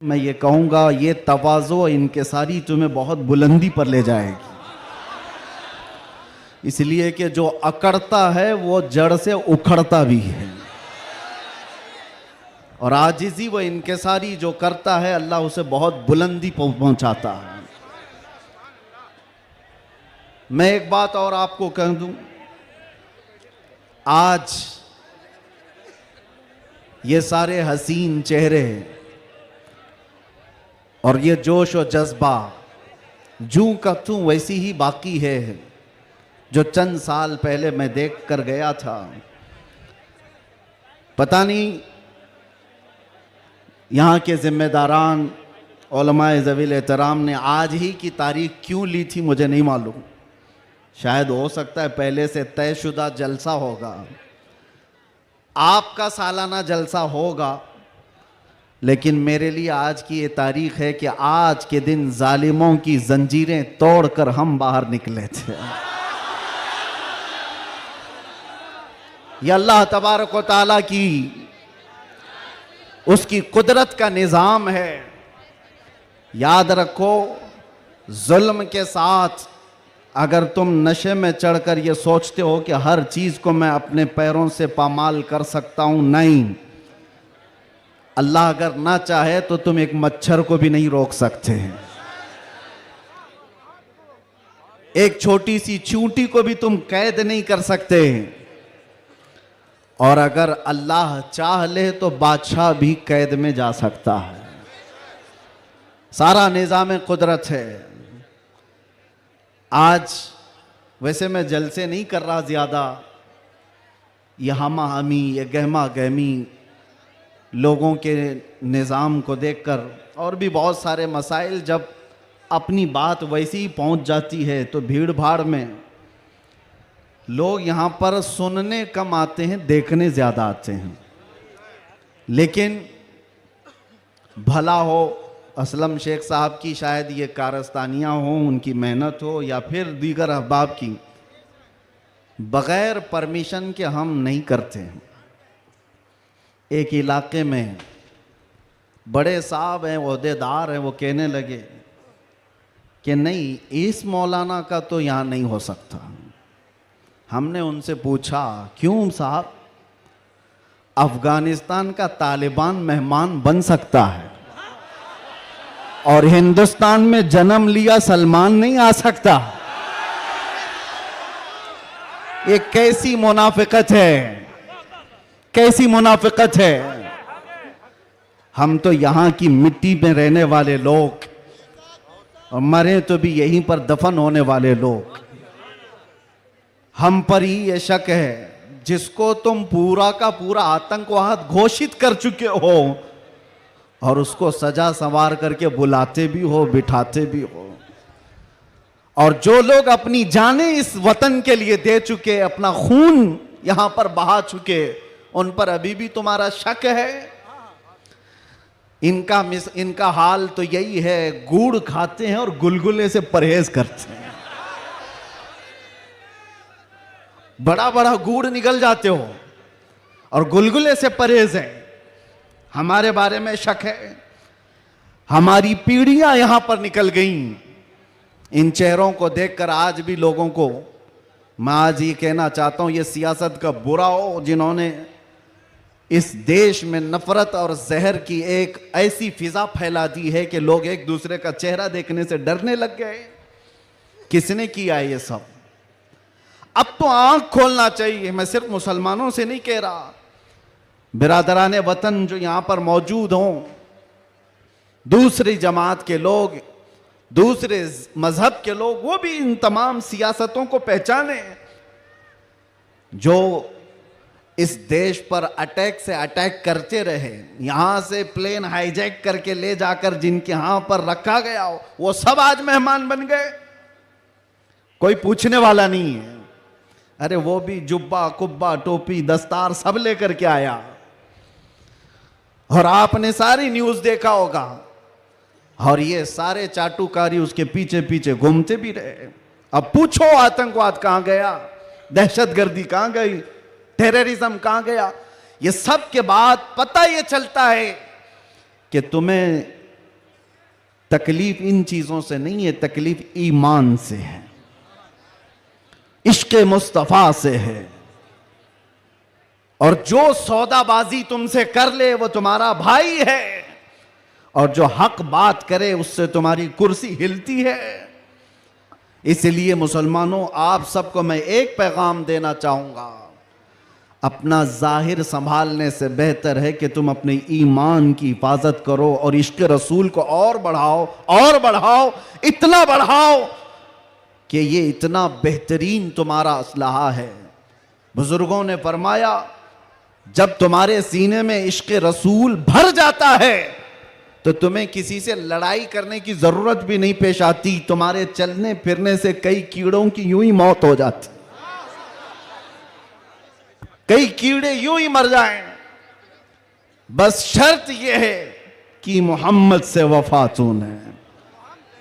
मैं ये कहूँगा, ये तवाज़ो इनकिसारी तुम्हें बहुत बुलंदी पर ले जाएगी, इसलिए कि जो अकड़ता है वो जड़ से उखड़ता भी है, और आजिज़ी व इनकिसारी जो करता है अल्लाह उसे बहुत बुलंदी पहुँचाता है। मैं एक बात और आपको कह दूं, आज ये सारे हसीन चेहरे और ये जोश और जज्बा जूं का तूं वैसी ही बाकी है जो चंद साल पहले मैं देख कर गया था। पता नहीं यहाँ के जिम्मेदारान उलमाए ज़वील एहतराम ने आज ही की तारीख क्यों ली थी मुझे नहीं मालूम। शायद हो सकता है पहले से तयशुदा जलसा होगा, आपका सालाना जलसा होगा, लेकिन मेरे लिए आज की ये तारीख है कि आज के दिन जालिमों की जंजीरें तोड़कर हम बाहर निकले थे। ये अल्लाह तबारक व तआला की उसकी कुदरत का निज़ाम है। याद रखो, जुल्म के साथ अगर तुम नशे में चढ़कर ये सोचते हो कि हर चीज़ को मैं अपने पैरों से पामाल कर सकता हूं, नहीं, अल्लाह अगर ना चाहे तो तुम एक मच्छर को भी नहीं रोक सकते हैं, एक छोटी सी चींटी को भी तुम कैद नहीं कर सकते, और अगर अल्लाह चाह ले तो बादशाह भी कैद में जा सकता है। सारा निज़ाम कुदरत है। आज वैसे मैं जलसे नहीं कर रहा ज़्यादा, ये हमा हमी, ये गहमा गहमी लोगों के निज़ाम को देखकर, और भी बहुत सारे मसाइल, जब अपनी बात वैसी ही पहुंच जाती है तो भीड़ भाड़ में लोग यहाँ पर सुनने कम आते हैं, देखने ज़्यादा आते हैं। लेकिन भला हो, असलम शेख साहब की शायद ये कारस्तानियाँ हों, उनकी मेहनत हो, या फिर दीगर अहबाब की, बग़ैर परमिशन के हम नहीं करते हैं। एक इलाके में बड़े साहब हैं, ओहदेदार हैं, वो कहने लगे कि नहीं, इस मौलाना का तो यहाँ नहीं हो सकता। हमने उनसे पूछा, क्यों साहब? अफगानिस्तान का तालिबान मेहमान बन सकता है और हिंदुस्तान में जन्म लिया सलमान नहीं आ सकता। ये कैसी मुनाफिकत है, कैसी मुनाफिकत है। हम तो यहाँ की मिट्टी में रहने वाले लोग, और मरे तो भी यहीं पर दफन होने वाले लोग, हम पर ही ये शक है। जिसको तुम पूरा का पूरा आतंकवाद घोषित कर चुके हो और उसको सजा संवार करके बुलाते भी हो, बिठाते भी हो, और जो लोग अपनी जानें इस वतन के लिए दे चुके, अपना खून यहां पर बहा चुके, उन पर अभी भी तुम्हारा शक है। इनका हाल तो यही है, गुड़ खाते हैं और गुलगुले से परहेज करते हैं। बड़ा बड़ा गुड़ निकल जाते हो और गुलगुले से परहेज है। हमारे बारे में शक है। हमारी पीढ़ियां यहां पर निकल गईं। इन चेहरों को देखकर आज भी लोगों को मैं आज ये कहना चाहता हूं, ये सियासत का बुरा हो जिन्होंने इस देश में नफरत और जहर की एक ऐसी फिजा फैला दी है कि लोग एक दूसरे का चेहरा देखने से डरने लग गए। किसने किया ये सब? अब तो आंख खोलना चाहिए। मैं सिर्फ मुसलमानों से नहीं कह रहा, बिरादराने वतन जो यहां पर मौजूद हों, दूसरी जमात के लोग, दूसरे मजहब के लोग, वो भी इन तमाम सियासतों को पहचाने जो इस देश पर अटैक से अटैक करते रहे। यहां से प्लेन हाईजैक करके ले जाकर जिनके यहां पर रखा गया हो, वो सब आज मेहमान बन गए। कोई पूछने वाला नहीं है। अरे वो भी जुब्बा कुब्बा टोपी दस्तार सब लेकर के आया, और आपने सारी न्यूज देखा होगा, और ये सारे चाटुकारी उसके पीछे पीछे घूमते भी रहे। अब पूछो आतंकवाद कहां गया, दहशतगर्दी कहां गई, टेररिज्म कहां गया? ये सब के बाद पता ये चलता है कि तुम्हें तकलीफ इन चीजों से नहीं है, तकलीफ ईमान से है, इश्क मुस्तफा से है। और जो सौदाबाजी तुमसे कर ले वो तुम्हारा भाई है, और जो हक बात करे उससे तुम्हारी कुर्सी हिलती है। इसलिए मुसलमानों, आप सबको मैं एक पैगाम देना चाहूंगा, अपना जाहिर संभालने से बेहतर है कि तुम अपने ईमान की हिफाजत करो और इश्क रसूल को और बढ़ाओ, इतना बढ़ाओ कि ये इतना बेहतरीन तुम्हारा असलहा है। बुजुर्गों ने फरमाया, जब तुम्हारे सीने में इश्क रसूल भर जाता है तो तुम्हें किसी से लड़ाई करने की जरूरत भी नहीं पेश आती। तुम्हारे चलने फिरने से कई कीड़ों की यूं ही मौत हो जाती, कई कीड़े यूं ही मर जाएं। बस शर्त यह है कि मोहम्मद से वफा तूने,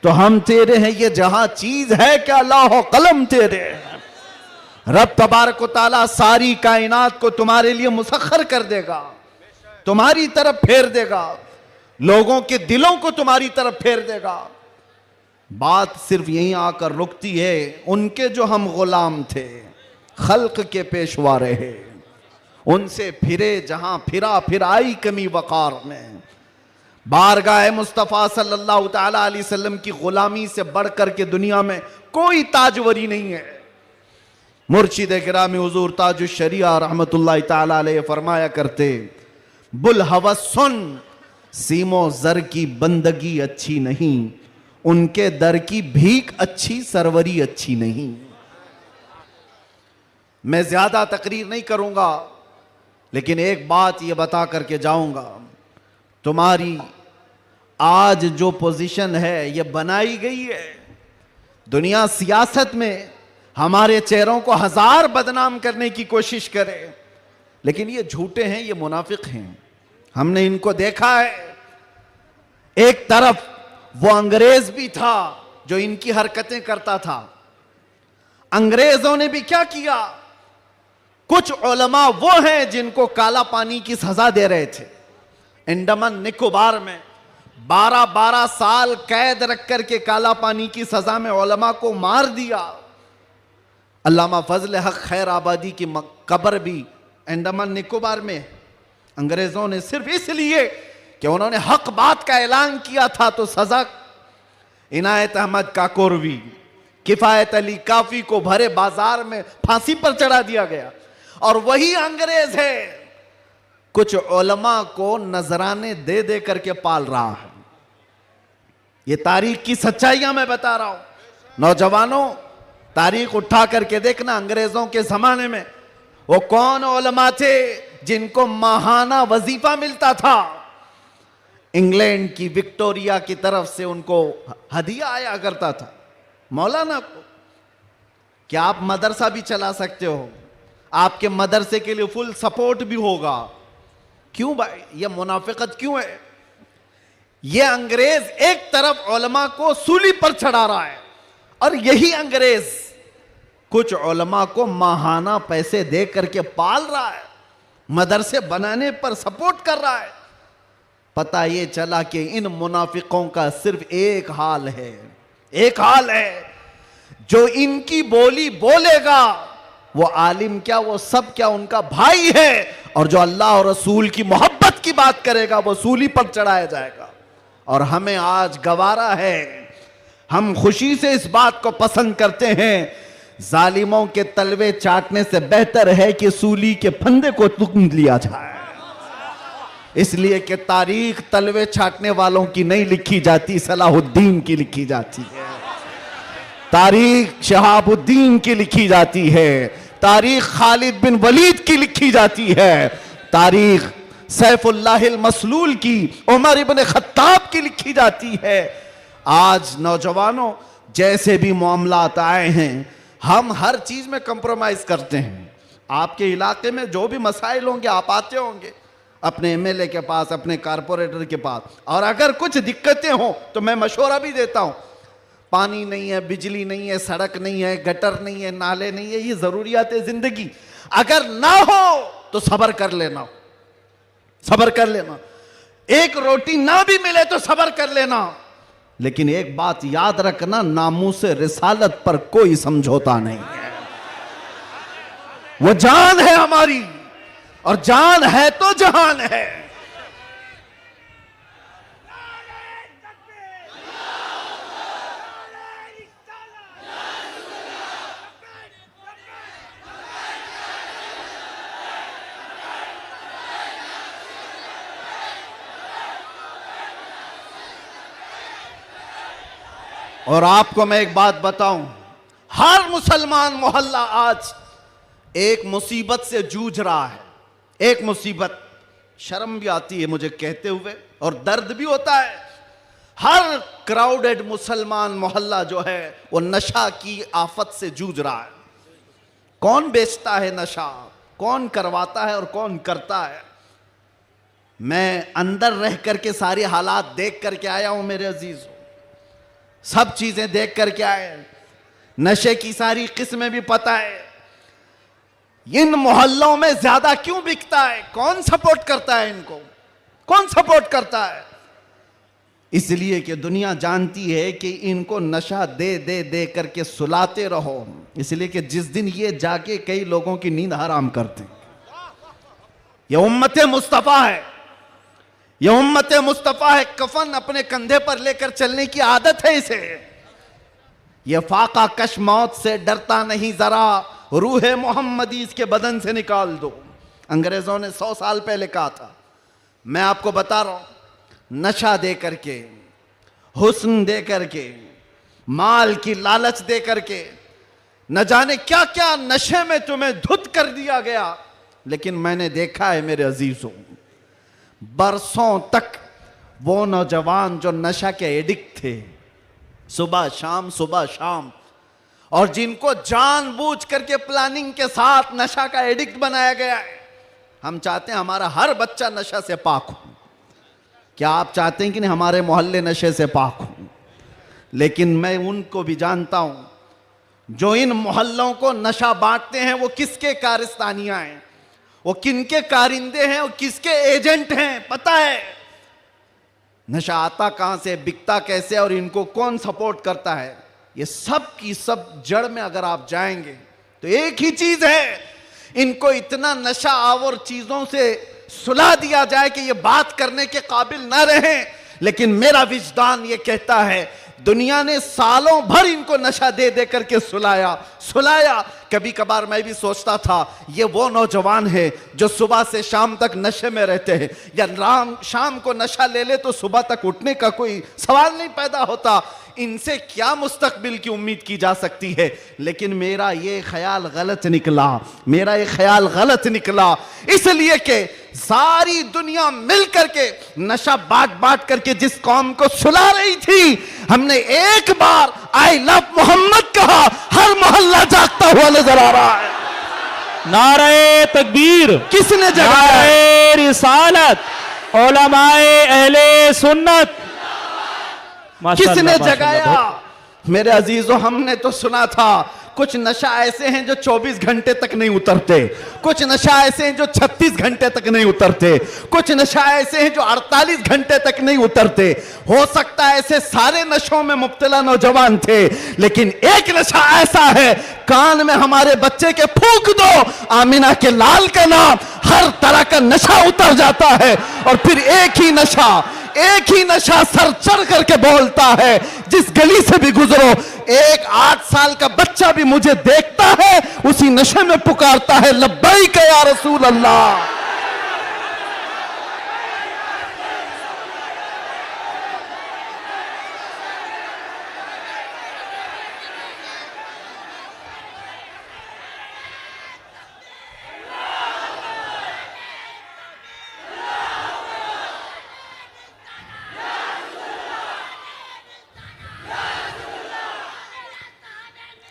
तो हम तेरे हैं, ये जहां चीज है क्या लाहो कलम तेरे। रब तबारक व तआला सारी कायनात को तुम्हारे लिए मुसख्खर कर देगा, तुम्हारी तरफ फेर देगा, लोगों के दिलों को तुम्हारी तरफ फेर देगा। बात सिर्फ यहीं आकर रुकती है, उनके जो हम गुलाम थे, खल्क के पेशवा रहे, उनसे फिरे जहां फिरा, फिर आई कमी वकार में। बारगाह मुस्तफ़ा सल्लल्लाहु तआला अलैहि वसल्लम की गुलामी से बढ़कर के दुनिया में कोई ताजवरी नहीं है। मुर्शिद गिरामी हुजूर ताजुश शरिया रहमतुल्लाह तआला अलैहि फरमाया करते, बुल हवस सुन, सीमो जर की बंदगी अच्छी नहीं, उनके दर की भीख अच्छी, सरवरी अच्छी नहीं। मैं ज्यादा तकरीर नहीं करूंगा, लेकिन एक बात यह बता करके जाऊंगा, तुम्हारी आज जो पोजीशन है यह बनाई गई है। दुनिया सियासत में हमारे चेहरों को हजार बदनाम करने की कोशिश करे, लेकिन ये झूठे हैं, ये मुनाफिक हैं, हमने इनको देखा है। एक तरफ वो अंग्रेज भी था जो इनकी हरकतें करता था। अंग्रेजों ने भी क्या किया, कुछ उलमा वो हैं जिनको काला पानी की सजा दे रहे थे। अंडमान निकोबार में 12-12 साल कैद रख करके काला पानी की सजा में उलमा को मार दिया। अल्लामा फजल हक खैर आबादी की कब्र भी अंडमान निकोबार में। अंग्रेजों ने सिर्फ इसलिए कि उन्होंने हक बात का ऐलान किया था तो सजा। इनायत अहमद काकोरवी, किफायत अली काफी को भरे बाजार में फांसी पर चढ़ा दिया गया। और वही अंग्रेज है कुछ उलमा को नजराने दे दे करके पाल रहा है। ये तारीख की सच्चाइयां मैं बता रहा हूं। नौजवानों, तारीख उठा करके देखना, अंग्रेजों के जमाने में वो कौन उलमा थे जिनको माहाना वजीफा मिलता था। इंग्लैंड की विक्टोरिया की तरफ से उनको हदिया आया करता था मौलाना को। क्या आप मदरसा भी चला सकते हो, आपके मदरसे के लिए फुल सपोर्ट भी होगा। क्यों भाई, ये मुनाफिकत क्यों है? ये अंग्रेज एक तरफ उलमा को सूली पर चढ़ा रहा है, और यही अंग्रेज कुछ उलमा को माहाना पैसे दे करके पाल रहा है, मदरसे बनाने पर सपोर्ट कर रहा है। पता ये चला कि इन मुनाफिकों का सिर्फ एक हाल है, एक हाल है, जो इनकी बोली बोलेगा वो आलिम क्या, वो सब क्या, उनका भाई है। और जो अल्लाह और रसूल की मोहब्बत की बात करेगा वो सूली पर चढ़ाया जाएगा। और हमें आज गवारा है, हम खुशी से इस बात को पसंद करते हैं, जालिमों के तलवे चाटने से बेहतर है कि सूली के फंदे को तुम लिया जाए। इसलिए कि तारीख तलवे छाटने वालों की नहीं लिखी जाती, सलाहुद्दीन की लिखी जाती है। तारीख शहाबुद्दीन की लिखी जाती है, तारीख खालिद बिन वलीद की लिखी जाती है, तारीख सैफुल्लाहिल मसलूल की, उमर इब्न खत्ताब की लिखी जाती है। आज नौजवानों, जैसे भी मामलात आए हैं, हम हर चीज में कंप्रोमाइज करते हैं। आपके इलाके में जो भी मसाइल होंगे आप आते होंगे अपने एमएलए के पास, अपने कारपोरेटर के पास, और अगर कुछ दिक्कतें हो तो मैं मशवरा भी देता हूं। पानी नहीं है, बिजली नहीं है, सड़क नहीं है, गटर नहीं है, नाले नहीं है, ये जरूरियात है जिंदगी। अगर ना हो तो सब्र कर लेना, सब्र कर लेना। एक रोटी ना भी मिले तो सब्र कर लेना। लेकिन एक बात याद रखना, नामूसे रिसालत पर कोई समझौता नहीं है। वो जान है हमारी, और जान है तो जहान है। और आपको मैं एक बात बताऊं, हर मुसलमान मोहल्ला आज एक मुसीबत से जूझ रहा है। एक मुसीबत, शर्म भी आती है मुझे कहते हुए और दर्द भी होता है। हर क्राउडेड मुसलमान मोहल्ला जो है वो नशा की आफत से जूझ रहा है। कौन बेचता है नशा, कौन करवाता है और कौन करता है। मैं अंदर रह करके सारे हालात देख करके आया हूं मेरे अजीजों, सब चीजें देख करके आए, नशे की सारी किस्में भी पता है। इन मोहल्लों में ज्यादा क्यों बिकता है, कौन सपोर्ट करता है इनको, कौन सपोर्ट करता है? इसलिए कि दुनिया जानती है कि इनको नशा दे दे दे करके सुलाते रहो, इसलिए कि जिस दिन ये जाके कई लोगों की नींद हराम करते। ये उम्मत मुस्तफा है, ये उम्मत मुस्तफा है। कफन अपने कंधे पर लेकर चलने की आदत है इसे। ये फाका कश मौत से डरता नहीं, जरा रूह मोहम्मदी इसके बदन से निकाल दो। अंग्रेजों ने 100 साल पहले कहा था। मैं आपको बता रहा हूं, नशा दे करके, हुस्न दे करके, माल की लालच दे करके, न जाने क्या क्या नशे में तुम्हें धुत कर दिया गया। लेकिन मैंने देखा है मेरे अजीजों, बरसों तक वो नौजवान जो नशा के एडिक्ट थे, सुबह शाम, और जिनको जानबूझ करके प्लानिंग के साथ नशा का एडिक्ट बनाया गया है। हम चाहते हैं हमारा हर बच्चा नशा से पाक हो। क्या आप चाहते हैं कि नहीं हमारे मोहल्ले नशे से पाक हो? लेकिन मैं उनको भी जानता हूं जो इन मोहल्लों को नशा बांटते हैं, वो किसके कारस्तानियां हैं, वो किनके कारिंदे हैं, वो किसके एजेंट हैं, पता है। नशा आता कहां से, बिकता कैसे, और इनको कौन सपोर्ट करता है, ये सब की सब जड़ में अगर आप जाएंगे तो एक ही चीज है, इनको इतना नशा आवर चीजों से सुला दिया जाए कि ये बात करने के काबिल ना रहे। लेकिन मेरा विजदान ये कहता है, दुनिया ने सालों भर इनको नशा दे दे करके सुलाया। कभी कभार मैं भी सोचता था ये वो नौजवान है जो सुबह से शाम तक नशे में रहते हैं, या शाम को नशा ले ले तो सुबह तक उठने का कोई सवाल नहीं पैदा होता। इनसे क्या मुस्तकबिल की उम्मीद की जा सकती है। लेकिन मेरा ये ख्याल गलत निकला, इसलिए कि सारी दुनिया मिल करके नशा बांट करके जिस कौम को सुला रही थी, हमने एक बार आई लव मोहम्मद कहा, हर मोहल्ला जागता हुआ नजर आ रहा है। नारे तकबीर किसने जगाया? नारे रिसालत, उलमाए अहले सुन्नत, किसने जगाया? मेरे अजीजों, हमने तो सुना था कुछ नशा ऐसे हैं जो 24 घंटे तक नहीं उतरते, कुछ नशा ऐसे हैं जो 36 घंटे तक नहीं उतरते, कुछ नशा ऐसे हैं जो 48 घंटे तक नहीं उतरते। हो सकता है ऐसे सारे नशों में मुब्तला नौजवान थे, लेकिन एक नशा ऐसा है, कान में हमारे बच्चे के फूंक दो आमिना के लाल का नाम, हर तरह का नशा उतर जाता है। और फिर एक ही नशा सर चढ़ करके बोलता है, जिस गली से भी गुजरो, एक 8 साल का बच्चा भी मुझे देखता है, उसी नशे में पुकारता है, लब्बैक या रसूल अल्लाह।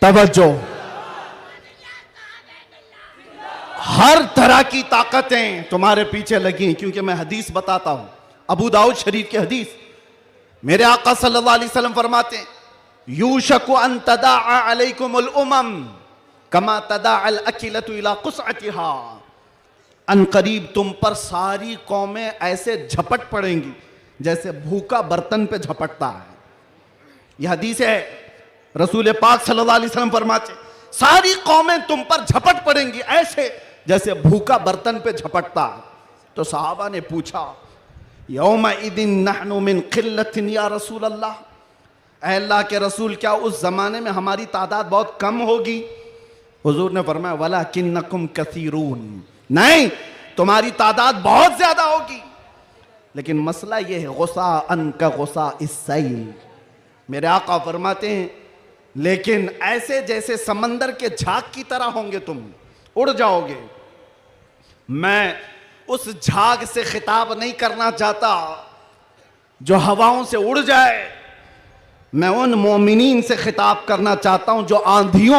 तवज्जो, हर तरह की ताकतें तुम्हारे पीछे लगी, क्योंकि मैं हदीस बताता हूं, अबू दाऊद शरीफ की हदीस। मेरे आका सल्लल्लाहु अलैहि वसल्लम फरमाते हैं, यूशकु अन तदाअ अलैकुमुल उमम कमा तदाअल अकिलतु इला कुसअतिहा। अनकरीब तुम पर सारी कौमें ऐसे झपट पड़ेंगी जैसे भूखा बर्तन पे झपटता है। यह हदीस है, रसूल पाक सल्लल्लाहु अलैहि वसल्लम फरमाते, सारी कौमें तुम पर झपट पड़ेंगी ऐसे जैसे भूखा बर्तन पे झपटता। तो सहाबा ने पूछा, यौम इदिन नहनु मिन किल्लतिन या रसूल अल्लाह, ऐ अल्लाह के रसूल क्या उस जमाने में हमारी तादाद बहुत कम होगी? हुजूर ने फरमाया, वलाकिन्नकुम कसीरून, नहीं तुम्हारी तादाद बहुत ज्यादा होगी, लेकिन मसला यह है गुस्सा अन का गुस्सा इस्सैल। मेरे आका फरमाते हैं, लेकिन ऐसे जैसे समंदर के झाग की तरह होंगे, तुम उड़ जाओगे। मैं उस झाग से खिताब नहीं करना चाहता जो हवाओं से उड़ जाए, मैं उन मोमिनीन से खिताब करना चाहता हूं जो आंधियों